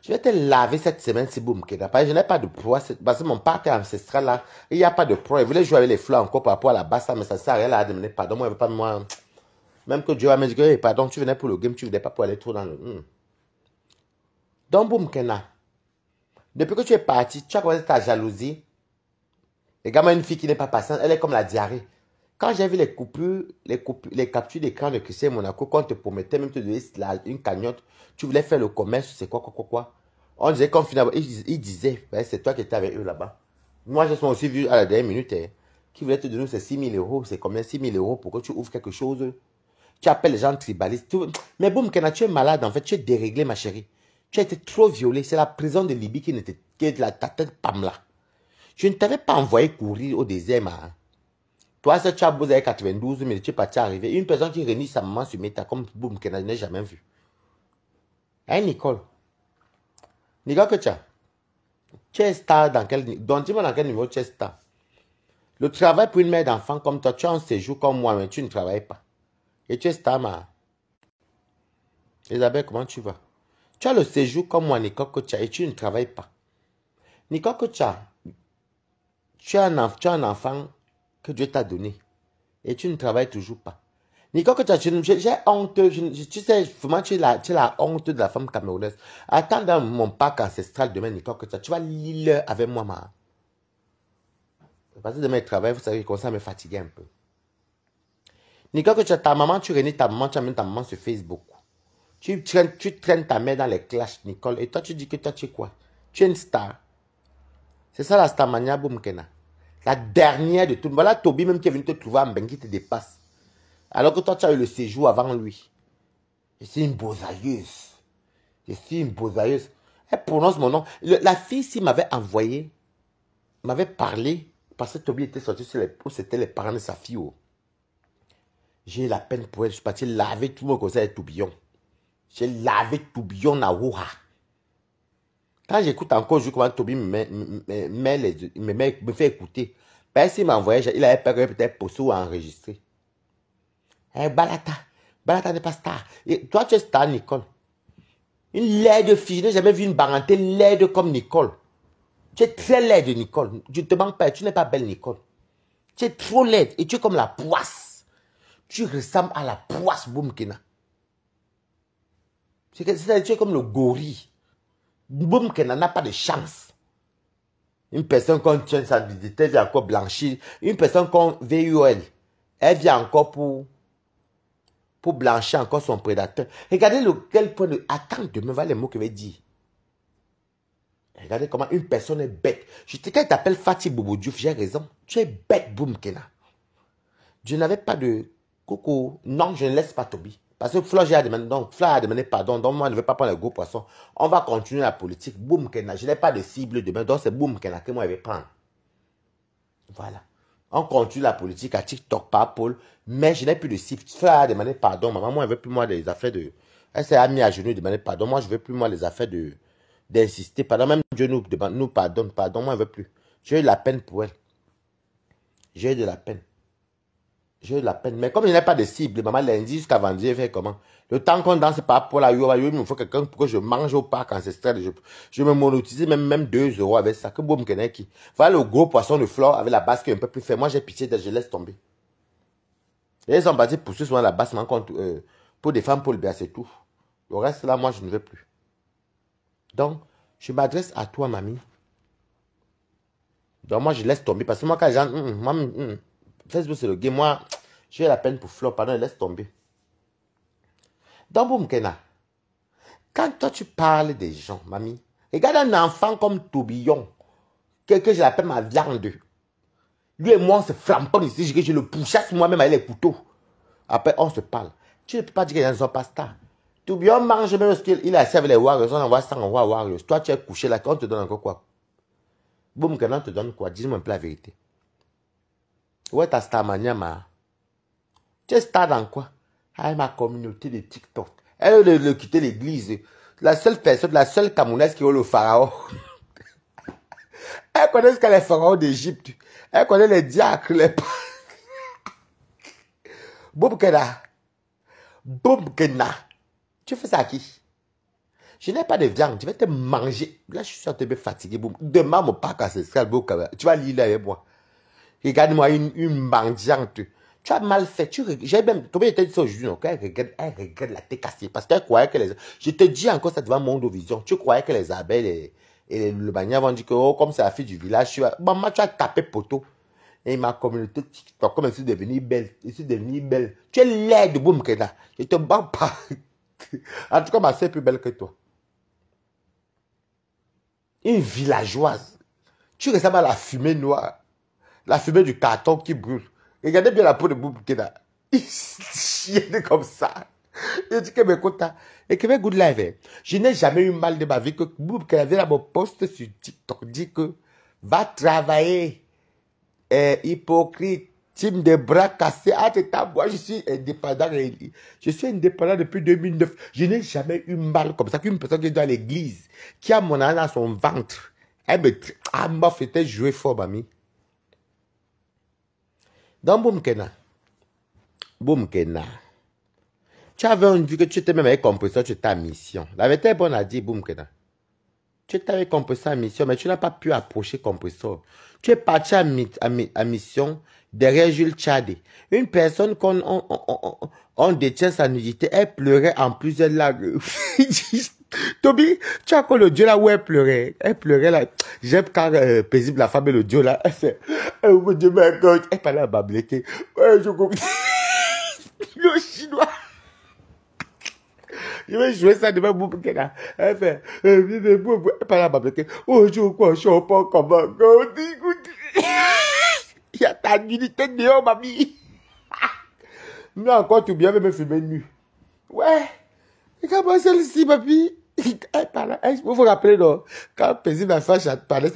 Je vais te laver cette semaine si boum, parce que je n'ai pas de proie. Parce que mon père ancestral là, il n'y a pas de proie. Il voulait jouer avec les fleurs encore par rapport à la basse, mais ça ne sert à rien là à demander pardon. Moi, je veux pas moi. Même que Dieu m'a dit que pardon, tu venais pour le game, tu ne venais pas pour aller trop dans le. Donc, boum, depuis que tu es parti, tu as commencé ta jalousie. Regarde-moi une fille qui n'est pas patiente, elle est comme la diarrhée. Quand j'ai vu les captures d'écran de Christian Monaco, quand on te promettait même de te donner une cagnotte, tu voulais faire le commerce, c'est quoi. On disait comme finalement, il disait, c'est toi qui étais avec eux là-bas. Moi, j'ai aussi vu à la dernière minute, qui voulait te donner ces 6 000 euros. C'est combien 6 000 euros pour que tu ouvres quelque chose? Tu appelles les gens tribalistes. Mais boum, Kena, tu es malade en fait, tu es déréglé ma chérie. Tu as été trop violée. C'est la prison de Libye qui n'était que ta tête pam là. Je ne t'avais pas envoyé courir au désert, ma. Toi, ça, tu as beau avec 92 mais tu es parti arriver. Une personne qui renie sa maman sur Meta comme boum, Kena, je n'ai jamais vu. Hein, Nicole? Nicole, que tu as? Tu es star dans quel... Donc, dis-moi dans quel niveau tu es star. Le travail pour une mère d'enfant comme toi, tu as un séjour comme moi, mais tu ne travailles pas. Et tu es star, ma. Isabelle, comment tu vas? Tu as le séjour comme moi, Nicole, que tu as, et tu ne travailles pas. Nicole, que tu as un enfant que Dieu t'a donné. Et tu ne travailles toujours pas. Nicole, que tu as, j'ai honte. Tu sais, vraiment, tu es la honte de la femme camerounaise. Attends dans mon parc ancestral demain, Nicole, que tu vas lire avec moi, ma. Parce que demain, je travaille, vous savez, comme ça me fatiguer un peu. Nicole, que tu as ta maman, tu réunis ta maman, tu amènes ta maman sur Facebook. Tu traînes ta mère dans les clashs, Nicole. Et toi, tu dis que toi, tu es quoi? Tu es une star. C'est ça la Starmania Boum Kena. La dernière de tout. Voilà Toby même qui est venu te trouver en bain qui te dépasse. Alors que toi, tu as eu le séjour avant lui. Je suis une bosailleuse. Je suis une bosailleuse. Elle prononce mon nom. La fille, s'il m'avait envoyé, m'avait parlé, parce que Toby était sorti sur les pouces, c'était les parents de sa fille. Oh. J'ai la peine pour elle. Je suis parti laver tout mon conseil avec tourbillon. J'ai lavé tourbillon à Wuha. Quand j'écoute encore, je comment Toby me fait écouter. Ben, s'il m'a envoyé, il avait peur que peut-être poster ou enregistrer. Hey, Balata n'est pas star. Et toi, tu es star, Nicole. Une laide fille. Je n'ai jamais vu une barantelle laide comme Nicole. Tu es très laide, Nicole. Je ne te manque pas. Tu n'es pas belle, Nicole. Tu es trop laide. Et tu es comme la poisse. Tu ressembles à la poisse, Boum Kena. Tu es comme le gorille. Boum Kena n'a pas de chance. Une personne qu'on tient sa dignité, elle vient encore blanchir. Une personne qu'on VUL, elle vient encore pour blanchir encore son prédateur. Regardez quel point de... Attends, demain, va les mots que je vais dire. Regardez comment une personne est bête. Quand elle t'appelle Fatih Bobo Diouf, j'ai raison. Tu es bête, Boum Kena. Je n'avais pas de... Coucou. Non, je ne laisse pas Toby. Parce que Flo a demandé pardon. Donc moi, je ne veux pas prendre le gros poisson. On va continuer la politique. Boum Kena. Je n'ai pas de cible demain. Donc c'est Boum Kena que moi, je vais prendre. Voilà. On continue la politique à TikTok par Paul. Mais je n'ai plus de cible. Flo a demandé pardon. Maman, moi, je ne veux plus moi les affaires de... Elle s'est mis à genoux et demandé pardon. Moi, je ne veux plus moi les affaires d'insister. Pardon, même Dieu nous pardonne. Pardon, moi, je ne veux plus. J'ai eu la peine pour elle. J'ai eu de la peine. J'ai eu de la peine. Mais comme il n'y a pas de cible, maman lundi jusqu'à vendredi, elle fait comment? Le temps qu'on danse par pour la yoga, il me faut quelqu'un pour que je mange au parc ancestral. Je me monétise même 2 € avec ça. Que boum, qui. Voilà le gros poisson de flore avec la base qui est un peu plus fait. Moi, j'ai pitié je laisse tomber. Et ils sont partis pour ceux souvent la base pour des femmes, pour le bien, c'est tout. Le reste là, moi, je ne veux plus. Donc, je m'adresse à toi, mamie. Donc, moi, je laisse tomber. Parce que moi, quand les gens... Facebook, c'est le game. Moi, j'ai la peine pour flop. Pardon, laisse tomber. Donc, Boum Kena, quand toi, tu parles des gens, mamie, regarde un enfant comme Tourbillon, que je l'appelle ma viande. Lui et moi, on se flamponne ici, je le pouchasse moi-même avec les couteaux. Après, on se parle. Tu ne peux pas dire qu'ils ne sont pas stars. Tourbillon mange même parce qu'il a assis avec les Warriors, on envoie ça, on envoie Warriors. Toi, tu es couché là, on te donne encore quoi? Boum Kena, on te donne quoi? Dis-moi un peu la vérité. Où est ta star maniama? Tu es star dans quoi? Ah, ma communauté de TikTok. Elle veut quitter l'église. La seule personne, la seule Camerounaise qui est le pharaon. Elle connaît ce qu'est les pharaons d'Égypte. Elle connaît les diacres, les... Boum Kena. Boum Kena. Tu fais ça à qui? Je n'ai pas de viande. Je vais te manger. Là, je suis un peu fatigué. Boum. Demain, mon parc ancestral, tu vas lire là avec moi. Regarde-moi une mendiante. Tu as mal fait. J'ai même... Combien était dit aujourd'hui? Elle regarde la tête cassée. Parce qu'elle croyait que les... Je te dis encore ça devant Mondovision. Tu croyais que les abeilles et le bagnat vont dire que, oh, comme c'est la fille du village, maman, tu as tapé poteau. Et ma communauté TikTok, comme elle est devenue belle. Elle est devenue belle. Tu es laide, Boum Kena. Je te bats pas. En tout cas, ma soeur est plus belle que toi. Une villageoise. Tu ressembles à la fumée noire. La fumée du carton qui brûle. Regardez bien la peau de Boum Kena. Il chienne comme ça. Il dit que mes quotas. Et que mes good live. Je n'ai jamais eu mal de ma vie que Boum Kena vient à mon poste sur TikTok. Dit que va travailler. Hypocrite. Team de bras cassés. Ah, moi, je suis indépendant. Je suis indépendant depuis 2009. Je n'ai jamais eu mal comme ça qu'une personne qui est dans l'église, qui a mon âne dans son ventre. Elle me... Ah, m'a fait jouer fort, mamie. Donc, Boum Kena. Boum Kena. Tu avais envie que tu étais même avec compresseur, tu étais à mission. La vérité est bonne à dire, Boum Kena. Tu étais avec compresseur à mission, mais tu n'as pas pu approcher compresseur. Tu es parti à mission derrière Jules Tchadé. Une personne qu'on détient sa nudité, elle pleurait en plusieurs larmes. Toby, tu as quoi le Dieu là où elle pleurait? Elle pleurait là. J'aime quand paisible la femme et le Dieu là. Elle fait, oh mon Dieu, ma God. Elle parlait à Bablété. Ouais, je comprends. Le chinois. Je vais jouer ça devant Boum Kena. Elle fait, elle parlait à Bablété. Oh, je crois, je suis pas comme un gars. Il y a ta nudité dehors, mamie. Mais encore, tu bien me filmer nu. Ouais. Regarde-moi celle-ci, papy. Il faut vous rappeler, non? Quand Paisible la femme parlait,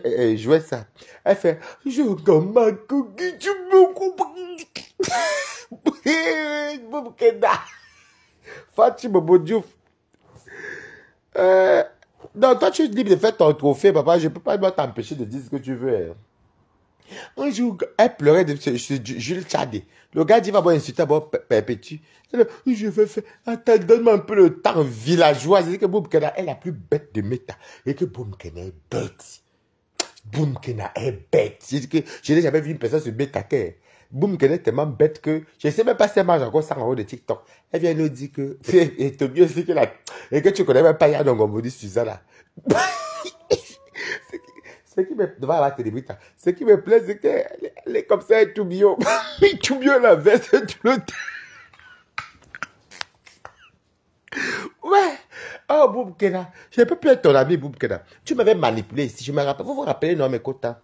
elle jouait ça. Elle fait, je comme ma cookie, tu me comprends. Boum Kena. Fatima Bodiouf. Non, toi, tu es libre de faire ton trophée, papa. Je ne peux pas t'empêcher de dire ce que tu veux. Un jour, elle pleurait de Jules Tchadé. Le gars dit, va bon insulter, bon perpétue. Je vais faire, attends, donne-moi un peu le temps villageois. C'est que Boum Kena est la plus bête de méta. Et que Boum Kena est bête. Boum Kena est bête. Je n'ai jamais vu une personne se bête à cœur. Boum Kena est tellement bête que je ne sais même pas si elle mange encore 100 € de TikTok. Elle vient nous dire que, et te mieux aussi que la, et que tu connais même pas Yann Ngomodi Suzanne. Ce qui me, devant la télévision, ce qui me plaît, c'est qu'elle est comme ça, elle est tout bio. Tout bio, la veste, tout le temps. Ouais. Oh, Boum Kena. Je ne peux plus être ton ami, Boum Kena. Tu m'avais manipulé ici. Je me rappelle. Vous vous rappelez, non, mes quotas.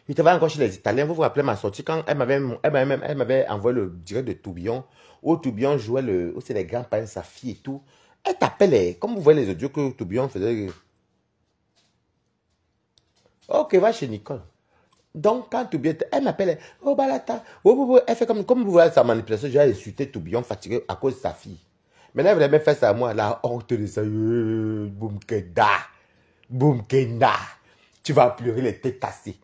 Je travaillais encore chez les Italiens. Vous vous rappelez ma sortie quand elle m'avait envoyé le direct de Tourbillon. Où Tourbillon jouait le. Où c'est les grands-parents, sa fille et tout. Elle t'appelait. Comme vous voyez les audios que Tourbillon faisait. Ok, va chez Nicole. Donc, quand Tourbillon, elle m'appelle, oh Balata, elle fait comme vous voyez sa manipulation, j'ai insulté Tourbillon fatigué à cause de sa fille. Maintenant, elle voulait même faire ça à moi, la honte de ça, Boum Kena, Boum Kena, tu vas pleurer les têtes cassées.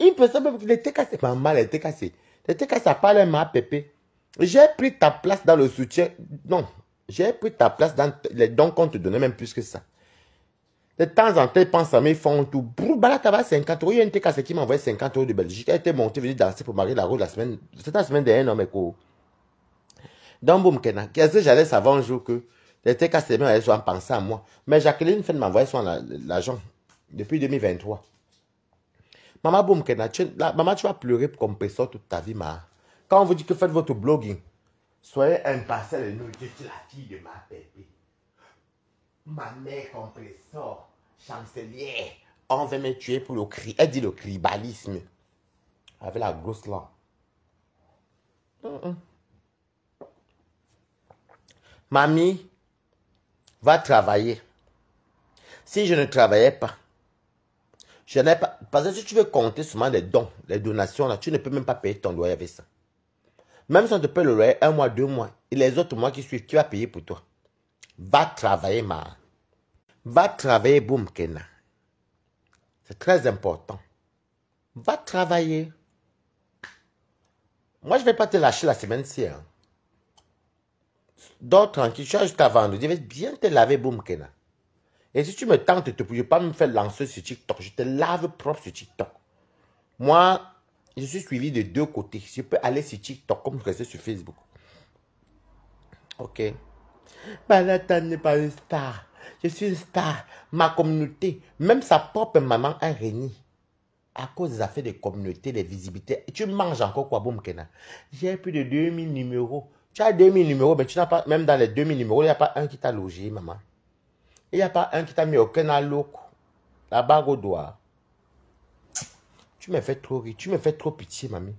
Une personne même les têtes cassées, maman, les têtes cassées. Les têtes cassées, ça parle ma pépé. J'ai pris ta place dans le soutien, non, j'ai pris ta place dans les dons qu'on te donnait même plus que ça. De temps en temps, ils pensent à mes fonds, tout. Balata va 50 €. Il y a une TKC qui m'a envoyé 50 € de Belgique. Elle était montée, venue danser pour Marie Larose la semaine. C'était la semaine dernière, non, mais quoi. Dans Boum Kena, qu'est-ce que j'allais savoir un jour que les TKC, elles sont pensé à moi. Mais Jacqueline fait de m'envoyer son l'argent depuis 2023. Maman Boumkena, maman, tu vas pleurer comme personne toute ta vie, ma. Quand on vous dit que faites votre blogging, soyez impartial et nous, je suis la fille de ma bébé. Ma mère compresseur, chancelière, on veut me tuer pour le cri. Elle dit le tribalisme. Avec la grosse là. Mamie, va travailler. Si je ne travaillais pas, je n'ai pas. Parce que si tu veux compter seulement les dons, les donations, là, tu ne peux même pas payer ton loyer avec ça. Même si on te paye le loyer 1 mois, 2 mois, et les autres mois qui suivent, tu vas payer pour toi. Va travailler, ma. Va travailler, Boumkena. C'est très important. Va travailler. Moi, je ne vais pas te lâcher la semaine-ci. Hein. Dors tranquille, tu as jusqu'à vendredi. Je vais bien te laver, Boumkena. Et si tu me tentes, je ne peux pas me faire lancer sur TikTok. Je te lave propre sur TikTok. Moi, je suis suivi de 2 côtés. Je peux aller sur TikTok comme je reste sur Facebook. Ok. Balata n'est pas une star. Je suis une star. Ma communauté, même sa propre maman a régné. À cause des affaires de communauté, des visibilités. Et tu manges encore quoi, Boumkena? J'ai plus de 2000 numéros. Tu as 2000 numéros, mais tu n'as pas, même dans les 2000 numéros, il n'y a pas un qui t'a logé, maman. Il n'y a pas un qui t'a mis aucun à l'eau. La bague au doigt. Tu me fais trop rire. Tu me fais trop pitié, mamie.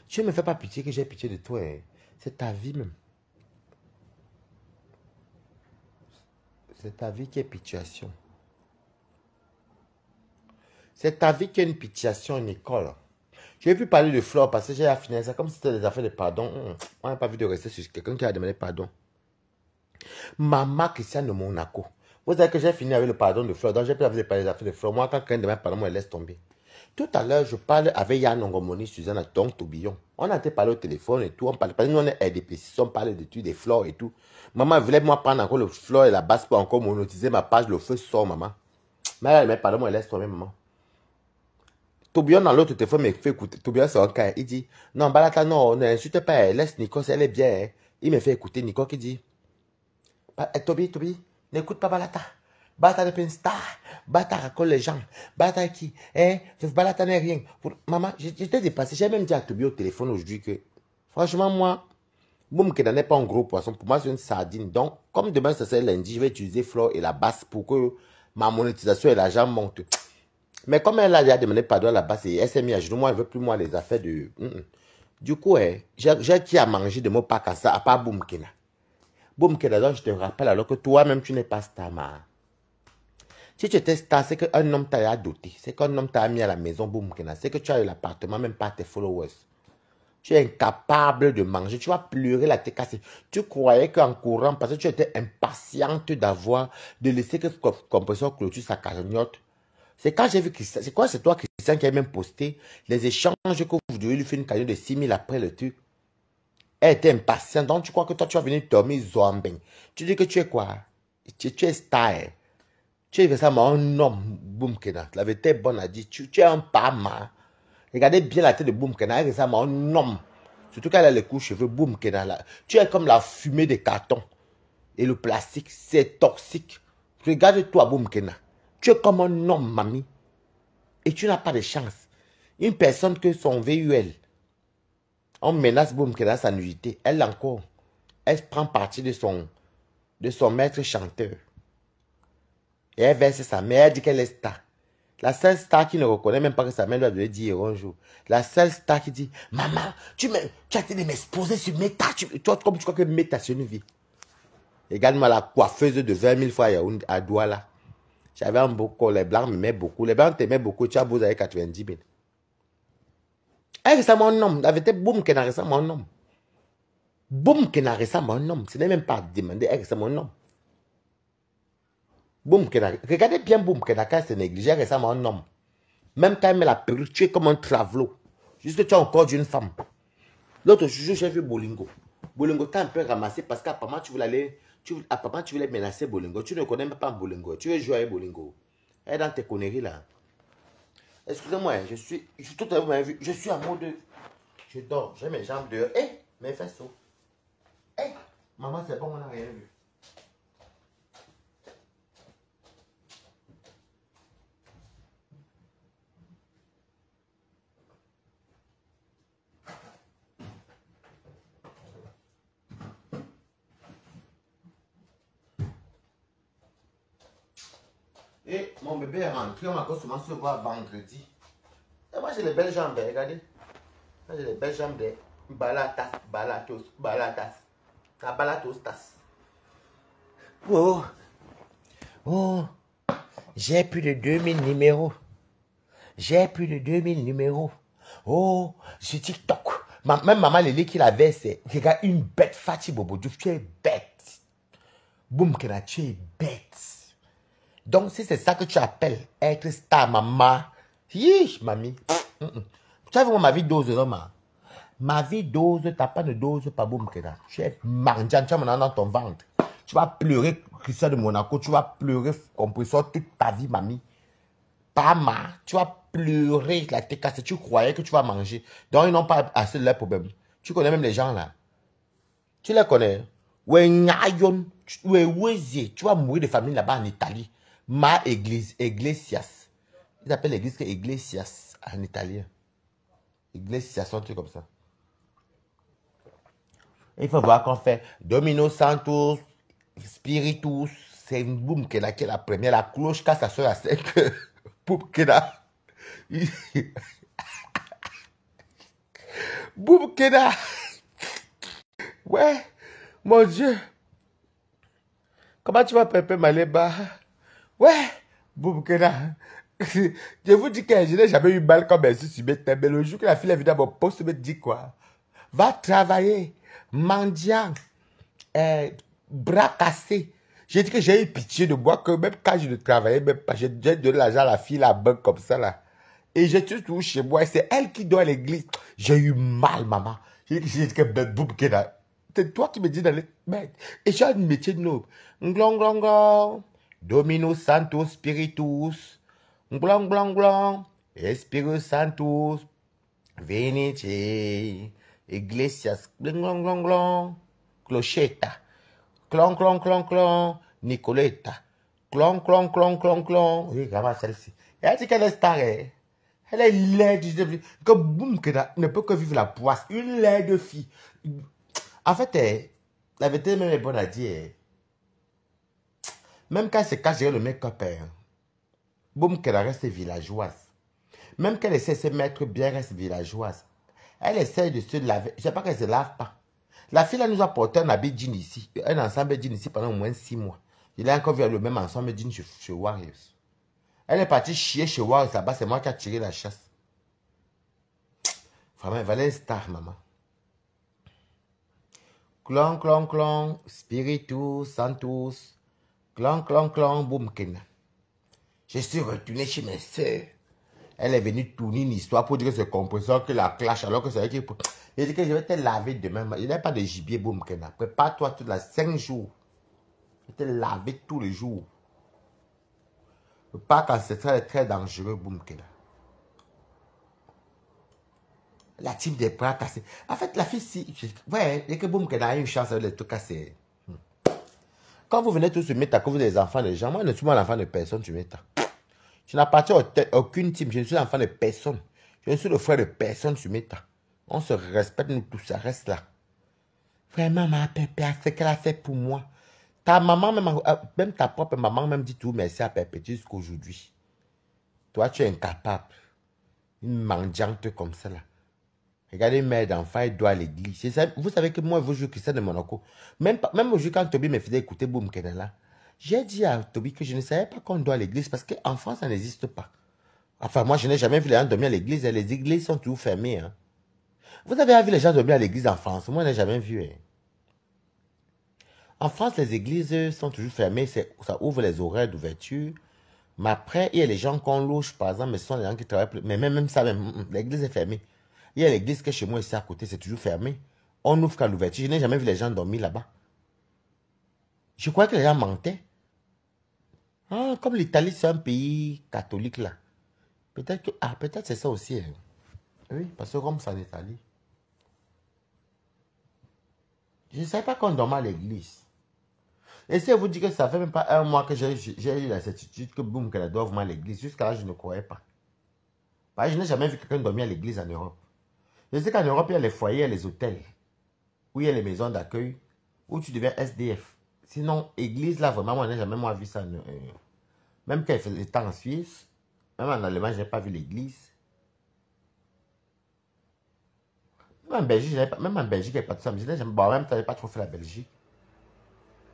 Tu ne me fais pas pitié que j'ai pitié de toi. Hein. C'est ta vie même. C'est ta vie qui est pitiation. C'est ta vie qui est une pitiation, Nicole. Je vais plus parler de Flore parce que j'ai affiné ça comme si c'était des affaires de pardon. On n'a pas vu de rester sur quelqu'un qui a demandé pardon. Maman Christiane de Monaco. Vous savez que j'ai fini avec le pardon de Flore. Donc j'ai plus envie de parler des affaires de Flore. Moi, quand quelqu'un demande pardon, moi, elle laisse tomber. Tout à l'heure, je parle avec Yann Ongomoni, Suzanne, donc Tourbillon. On a été parler au téléphone et tout. On parlait, parce que nous, on est RDPC, on parlait des fleurs et tout. Maman voulait moi prendre encore le fleur et la base pour encore monétiser ma page. Le feu sort, maman. Mais elle met pardon, moi, elle laisse tomber, maman. Tourbillon dans l'autre téléphone me fait écouter. Tourbillon, c'est un cas. Il dit, non, Balata, non, n'insulte pas, elle laisse Nico, elle est bien. Hein. Il me fait écouter Nico qui dit, Tobi, n'écoute pas Balata. Balata n'est pas une star. Balata raconte les gens. Balata qui Balata n'est rien. Maman, j'étais dépassé. J'ai même dit à Tobi au téléphone aujourd'hui que, franchement, moi, Boumkena n'est pas un gros poisson. Pour moi, c'est une sardine. Donc, comme demain, c'est lundi, je vais utiliser Flore et la basse pour que ma monétisation et l'argent montent. Mais comme elle a déjà demandé pardon à la base et elle s'est mise à genoux, moi, elle ne veut plus, moi, les affaires de... Du coup, j'ai qui a mangé de mots pas comme ça, à part Boumkena. Boumkena, donc je te rappelle alors que toi-même, tu n'es pas star, ma. Si tu étais star, c'est qu'un homme t'a doté. C'est qu'un homme t'a mis à la maison, Boumkena. C'est que tu as eu l'appartement, même pas tes followers. Tu es incapable de manger. Tu vas pleurer la tête cassée. Tu croyais qu'en courant, parce que tu étais impatiente de laisser que Compresseur clôture sa cagnotte. C'est quand j'ai vu Christian. C'est quoi, c'est toi, Christian, qui a même posté les échanges que vous devez lui faire une cagnotte de 6 000 après le truc. Elle était impatiente. Donc, tu crois que toi, tu vas venir dormir zombie. Tu dis que tu es quoi? Tu es style. Tu es récemment un homme, Boumkena. La vérité est bonne à dire. Tu es un pama. Regardez bien la tête de Boumkena. Elle est récemment un homme. Surtout quand elle a les coups cheveux, Boumkena. Tu es comme la fumée des cartons. Et le plastique, c'est toxique. Regarde-toi, Boumkena. Tu es comme un homme, mamie. Et tu n'as pas de chance. Une personne que son VUL, on menace Boumkena sa nullité. Elle encore, elle prend partie de son maître chanteur. Et elle verse sa mère, elle dit qu'elle est star. La seule star qui ne reconnaît même pas que sa mère lui a donné 10 € un jour. La seule star qui dit, maman, tu as été de m'exposer sur Meta. Toi, comme tu crois que Meta, c'est une vie. Regarde-moi la coiffeuse de 20 000 fois à Douala. J'avais un beau corps, les blancs m'aimaient beaucoup. Les blancs t'aimaient beaucoup, tu as beau avec 90 000. Elle ressemble à un homme. La vérité, Boumkena ressemble à un homme. Boumkena ressemble à un homme. Ce n'est même pas demandé, elle ressemble à un homme. Boumkena, regardez bien Boumkena quand elle se néglige, elle ressemble à un homme. Même quand elle met la perruque, tu es comme un travelot. Juste que tu as encore d'une femme. L'autre jour, j'ai vu Bolingo. Bolingo t'a un peu ramassé parce qu'apparemment, tu voulais menacer Bolingo. Tu ne connais même pas Bolingo. Tu veux jouer avec Bolingo. Elle est dans tes conneries là. Excusez-moi, je suis tout à l'heure, je suis en mode. Je dors, j'ai mes jambes dehors. Mes fesses. Maman, c'est bon, on n'a rien vu. Et mon bébé est rentré, on va seulement se voir vendredi. Et moi j'ai les belles jambes, regardez. Moi j'ai les belles jambes de balatas, balatos, balatas. La balatostas. Oh, oh, j'ai plus de 2000 numéros. J'ai plus de 2000 numéros. Oh, sur TikTok. Même maman Lili qui l'avait, c'est regarde une bête Fati Bobo Diouf, tu es bête. Boum, Kena, tu es bête. Donc, si c'est ça que tu appelles être star, maman. Yish, mamie. Tu as vu ma vie dose, non, ma? Ma vie dose, t'as pas de dose, pas boum, Kena. Tu es mendiant, tu as mon nom dans ton ventre. Tu vas pleurer, Christian de Monaco, tu vas pleurer, compresseur, toute ta vie, mamie. Pas mal. Tu vas pleurer, la tête cassée. Tu croyais que tu vas manger. Donc, ils n'ont pas assez de leur problème. Tu connais même les gens là. Tu les connais. Tu vas mourir de famille là-bas en Italie. Ma église, Iglesias. Ils appellent l'église que Iglesias en italien. Iglesias, un truc comme ça. Il faut voir qu'on fait Domino Santos, Spiritus, c'est une boum qui est la première. La cloche casse à soeur à 5 boum qui est là. Boum qui est là. Ouais, mon Dieu. Comment tu vas Pépé Maléba? Ouais, boum qui est là. Je vous dis que je n'ai jamais eu mal comme elle sur mes têtes. Mais le jour que la fille est venue à mon poste, me dit quoi? Va travailler, mendiant, bras cassés. J'ai dit que j'ai eu pitié de moi, que même quand je ne travaillais même pas, j'ai donné l'argent à la fille, la banque comme ça là. Et j'ai toujours chez moi, c'est elle qui doit à l'église. J'ai eu mal, maman. J'ai dit que c'est toi qui me dis d'aller mettre. Et j'ai un métier de noble. Nglong, glong, glong. Domino Santos Spiritus. Nglong, glong, glong. Espiritus Santos. Venice. Iglesias. Glong, glong, glong. Clochetta. Clon, clon, clon, clon. Nicoletta. Clon, clon, clon, clon, clon. Oui, regarde celle-ci. Elle dit qu'elle est star, hein. Elle est laide. Comme boum, qu'elle ne peut que vivre la poisse. Une laide fille. En fait, la vérité même est bonne à dire. Même quand elle se cache derrière le make-up, boum, qu'elle reste villageoise. Même qu'elle essaie de se mettre bien, reste villageoise. Elle essaie de se laver. Je ne sais pas qu'elle ne se lave pas. La fille, elle nous a porté un habit jean ici. Un ensemble jean ici pendant au moins 6 mois. Il a encore vu le même ensemble jean chez Warriors. Elle est partie chier chez Warriors là-bas. C'est moi qui ai tiré la chasse. Vraiment, elle valait un star, maman. Clon, clon, clon. Spiritus, Santos. Clon, clon, clon. Boum, Kena. Je suis retourné chez mes soeurs. Elle est venue tourner une histoire pour dire que c'est compresseur que la clash alors que c'est elle qui... Il dit que je vais te laver demain. Il n'y a pas de gibier, boum, Kena. Prépare-toi toute la 5 jours. Je vais te laver tous les jours. Le parc ancestral est très dangereux, boum, Kena. La type des bras cassés. En fait, la fille, si... Ouais, et que boum, Kena a une chance avec les trucs cassés. Quand vous venez tous se mettre à cause des enfants des gens, moi, je ne suis pas l'enfant de personne, tu m'étends. Je n'appartiens à aucune team. Je ne suis l'enfant de personne. Je ne suis le frère de personne, tu m'étends. On se respecte, nous tous, ça reste là. Vraiment, ma Pépé, ce qu'elle a fait pour moi. Ta maman, même ta propre maman, même dit tout merci à Pépé jusqu'à aujourd'hui. Toi, tu es incapable. Une mendiante comme ça, là. Regardez une mère d'enfant, elle doit à l'église. Vous savez que moi, vous jouez Christian de Monaco. Même aujourd'hui, quand Toby me faisait écouter Boum Kenela, j'ai dit à Toby que je ne savais pas qu'on doit à l'église parce qu'en France, ça n'existe pas. Enfin, moi, je n'ai jamais vu les gens dormir à l'église. Les églises sont toujours fermées. Hein. Vous avez vu les gens dormir à l'église en France? Moi, je n'ai jamais vu. Hein. En France, les églises sont toujours fermées. Ça ouvre les horaires d'ouverture. Mais après, il y a les gens qu'on loge, par exemple, mais ce sont les gens qui travaillent. Mais même ça, l'église est fermée. Il y a l'église que chez moi, ici à côté, c'est toujours fermé. On ouvre qu'à l'ouverture. Je n'ai jamais vu les gens dormir là-bas. Je crois que les gens mentaient. Ah, comme l'Italie, c'est un pays catholique là. Peut-être que... Ah, peut-être c'est ça aussi. Hein. Oui, parce que Rome, c'est en Italie. Je ne savais pas qu'on dormait à l'église. Et si elle vous dit que ça fait même pas 1 mois que j'ai eu la certitude que boum, qu'elle doit vraiment à l'église. Jusqu'à là, je ne croyais pas. Parce que je n'ai jamais vu quelqu'un dormir à l'église en Europe. Je sais qu'en Europe, il y a les foyers, il y a les hôtels. Où il y a les maisons d'accueil. Où tu deviens SDF. Sinon, église là, vraiment, moi, je n'ai jamais vu ça. Même quand il était en Suisse, même en Allemagne, je n'ai pas vu l'église. Même en Belgique, même en Belgique, il n'y a pas de ça. Bon, même temps, je n'ai pas trop fait la Belgique.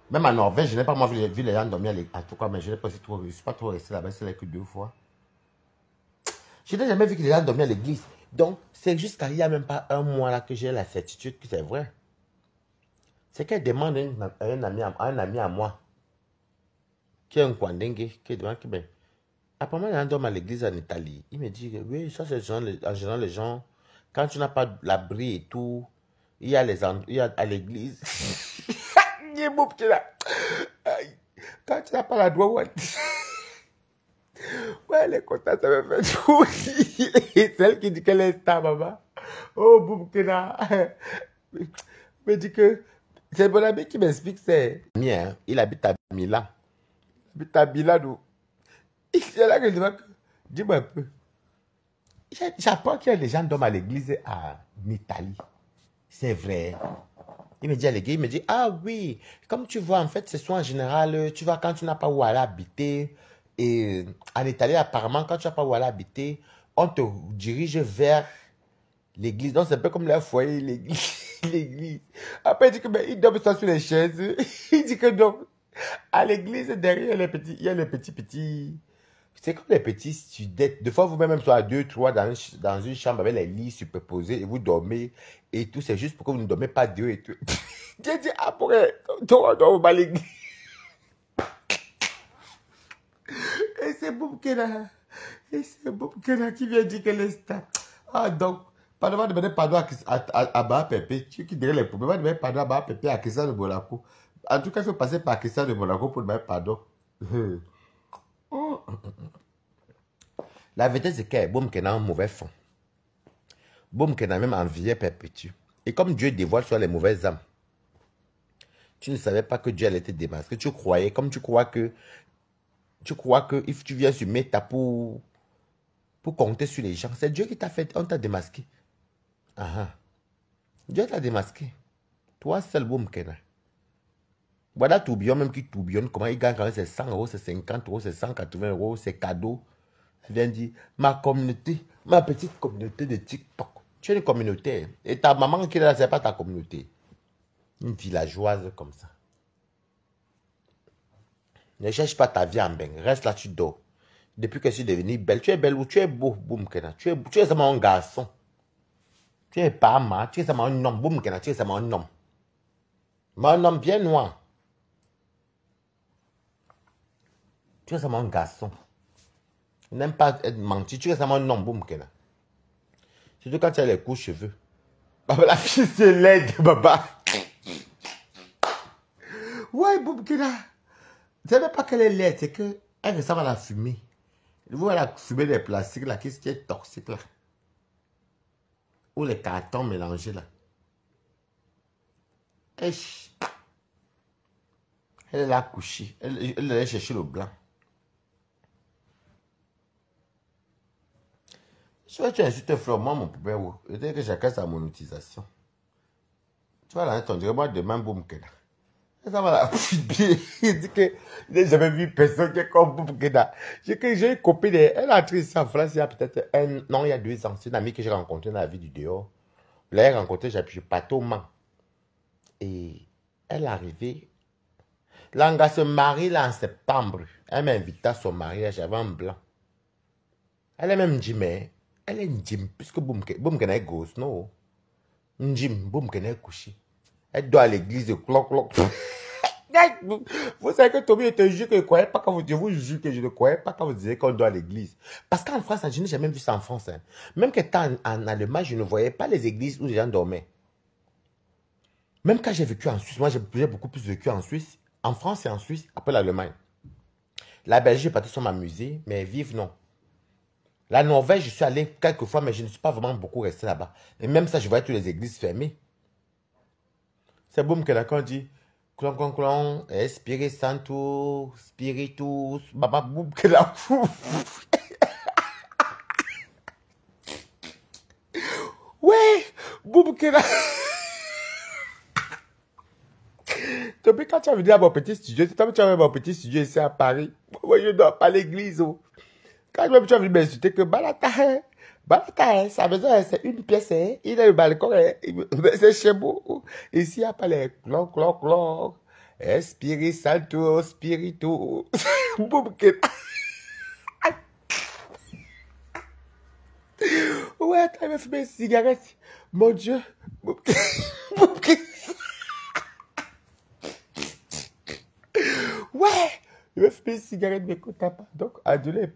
Même en Norvège, je n'ai pas moi vu les gens dormir en tout cas, mais je n'ai pas, je suis pas trop resté là-bas, c'est là que 2 fois. Je n'ai jamais vu que les gens dormaient à l'église. Donc, c'est jusqu'à il n'y a même pas un mois là que j'ai la certitude que c'est vrai. C'est qu'elle demande à un ami à moi, qui est un Kwandengue, qui demande que, ben, apparemment, il y a un homme à l'église en Italie. Il me dit que oui, ça c'est en général les gens, quand tu n'as pas l'abri et tout, il y a il y a à l'église. Il est beau petit là. Aïe. Quand tu n'as pas la doigt, ouais. Ouais, elle est contente, ça me fait tout. Et celle qui dit qu'elle est star, maman. Oh, Boubkena. Me dit que c'est mon ami qui m'explique, c'est. Mien, il habite à Milan. Il habite à Milan, c'est là que je demande, dis-moi un peu. J'apprends qu'il y a des gens dorment à l'église en Italie. C'est vrai. Il me dit à l'église, il me dit, ah oui, comme tu vois, en fait, ce soit en général, tu vois, quand tu n'as pas où aller habiter, et en Italie, apparemment, quand tu n'as pas où aller habiter, on te dirige vers l'église. Donc, c'est un peu comme leur foyer, l'église. Après, il dit que, ben, il dorment ça sur les chaises. Il dit que non. À l'église, derrière, il y a les petits. C'est comme les petits studettes. Des fois, vous-même soyez à 2, 3 dans une chambre avec les lits superposés et vous dormez et tout. C'est juste pour que vous ne dormez pas deux et tout. J'ai dit, après, on dort à l'église. Et c'est Boubkena. Et c'est Boubkena qui vient dire qu'elle est star. Ah, donc, pardon, va demander pardon à Baha Pépé. Tu qui dirait les problèmes. Va demander pardon à Baha Pépé, à Christian de Monaco. En tout cas, il faut passer par Christian de Monaco pour demander pardon. La vérité, c'est que Boubkena a un mauvais fond. Boubkena même envié perpétue. Et comme Dieu dévoile sur les mauvaises âmes, tu ne savais pas que Dieu allait te démasquer. Tu croyais, comme tu crois que if tu viens sur Meta pour compter sur les gens, c'est Dieu qui t'a fait, on t'a démasqué. Dieu t'a démasqué. Toi seul, Boubkena. Voilà tourbillon même qui tourbillonne, comment il gagne quand même c'est 100 euros, c'est 50 euros, c'est 180 euros, c'est cadeau. Il vient dire, ma communauté, ma petite communauté de TikTok. Tu es une communauté. Et ta maman qui est là, c'est pas ta communauté. Une villageoise comme ça. Ne cherche pas ta vie en bain. Reste là, tu dors. Depuis que je suis devenue belle, tu es belle ou tu es beau, Boubkena. Tu es seulement un garçon. Tu es pas ma, tu es seulement un homme, Boubkena, tu es seulement un homme. Mais un homme bien noir. Tu es seulement un garçon. N'aime pas être menti, tu es seulement un homme, Boubkena. Surtout quand tu as les courts cheveux. La fille, c'est laide, baba. Ouais, Boubkena. Tu ne sais pas qu'elle est laide, c'est qu'elle ressemble à la fumée. Vous voyez la fumée des plastiques, là, qui est toxique, là. Ou les cartons mélangés, là. Elle est là couchée. Elle allait chercher le blanc. Je vois, tu insultes Fleur, moi, mon poupée, je dis que chacun sa monétisation. Tu vois, là, on dirait, moi, demain, Boubkena. Ça va la bien. Il dit que il n'a jamais vu personne qui est comme Boubkena. J'ai une copine, elle a entré ici en France il y a peut-être non, il y a 2 ans. C'est une amie que j'ai rencontrée dans la vie du dehors. Je l'ai rencontrée, j'ai pas au Mans. Et elle est arrivée. L'anga se marie là en septembre. Elle m'a invité à son mariage, j'avais un blanc. Elle est même dit, mais elle est une gym, puisque Boubkena est grosse, non? Une gym, Boubkena est couchée. Elle doit à l'église de cloc. Vous savez que Tommy, je te jure que je ne croyais pas quand je vous jure que je ne croyais pas quand vous disiez qu'on doit à l'église. Parce qu'en France, je n'ai jamais vu ça en France. Hein. Même qu'étant en Allemagne, je ne voyais pas les églises où les gens dormaient. Même quand j'ai vécu en Suisse, moi j'ai beaucoup plus vécu en Suisse, en France et en Suisse, après l'Allemagne. La Belgique, je partais sur m'amuser, mais vivre, non. La Norvège, je suis allé quelques fois, mais je ne suis pas vraiment beaucoup resté là-bas. Et même ça, je voyais toutes les églises fermées. C'est boum que d'accord dit. Clon, Esprit Santo, Spiritus, Baba boum que la fou. Ouais, boum que la. Depuis quand tu as venu à mon petit studio, tu as mon petit studio ici à Paris. Moi, je ne dors pas à l'église. Oh. Quand même tu as venu m'insulter que Balata, sa maison, c'est une pièce. Hein. Il a le balcon, hein. C'est chez moi. Ici, il n'y a pas les clon, clon, clon. Esprit Santo, Spirito. Ouais, quand il m'a fumé une cigarette. Mon Dieu. Ouais, il m'a fumé une cigarette, mais écoute, pas. Donc, adulé.